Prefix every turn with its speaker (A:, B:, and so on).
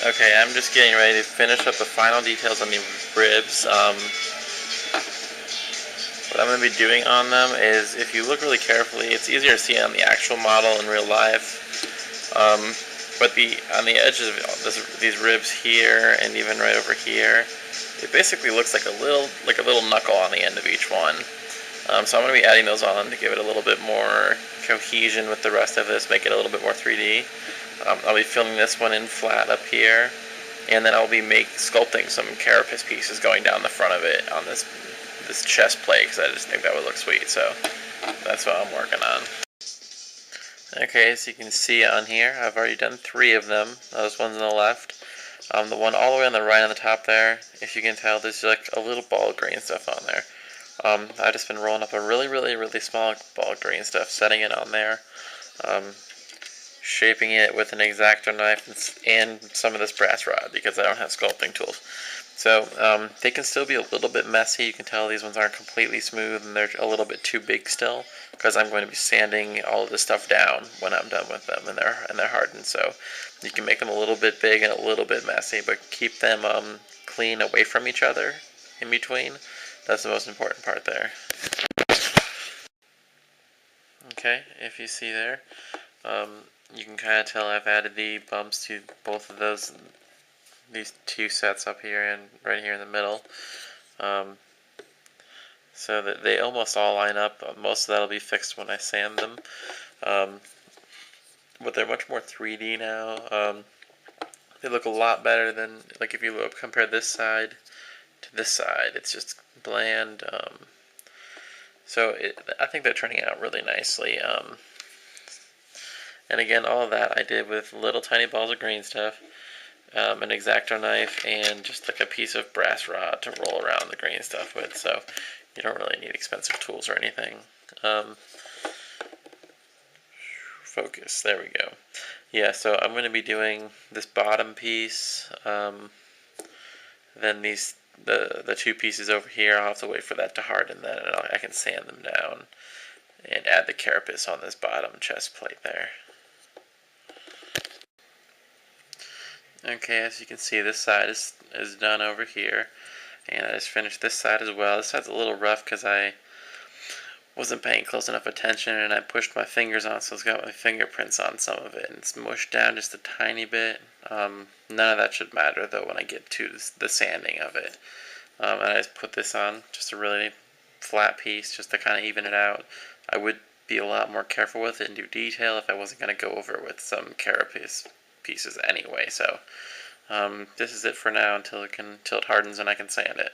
A: Okay, I'm just getting ready to finish up the final details on the ribs. What I'm going to be doing on them is, if you look really carefully, it's easier to see on the actual model in real life. But on the edges of these ribs here, and even right over here, it basically looks like a little knuckle on the end of each one. So I'm going to be adding those on to give it a little bit more cohesion with the rest of this, make it a little bit more 3D. I'll be filling this one in flat up here, and then I'll be sculpting some carapace pieces going down the front of it on this chest plate, because I just think that would look sweet. So that's what I'm working on. Okay, so you can see on here, I've already done 3 of them. Those ones on the left. The one all the way on the right on the top there, if you can tell, there's like a little ball of green stuff on there. I've just been rolling up a really small ball of green stuff, setting it on there, shaping it with an X-Acto knife and some of this brass rod, because I don't have sculpting tools. So they can still be a little bit messy. You can tell these ones aren't completely smooth, and they're a little bit too big still, because I'm going to be sanding all of this stuff down when I'm done with them, and they're hardened. So you can make them a little bit big and a little bit messy, but keep them clean away from each other in between. That's the most important part there. Okay, if you see there, you can kind of tell I've added the bumps to both of these 2 sets up here and right here in the middle, so that they almost all line up. Most of that will be fixed when I sand them, but they're much more 3D now. They look a lot better than, like, if you compare this side to this side, it's just bland. So I think they're turning out really nicely. And again, all of that I did with little tiny balls of green stuff, an X-Acto knife, and just like a piece of brass rod to roll around the green stuff with. So you don't really need expensive tools or anything. Focus, there we go. Yeah, so I'm going to be doing this bottom piece, then the 2 pieces over here. I'll have to wait for that to harden, then and I can sand them down and add the carapace on this bottom chest plate there. Okay, as you can see, this side is done over here, and I just finished this side as well. This side's a little rough because I wasn't paying close enough attention, and I pushed my fingers on, so it's got my fingerprints on some of it, and it's mushed down just a tiny bit. None of that should matter though when I get to the sanding of it. And I just put this on, just a really flat piece, just to kind of even it out. I would be a lot more careful with it and do detail if I wasn't going to go over it with some carapace pieces anyway. So this is it for now until it hardens and I can sand it.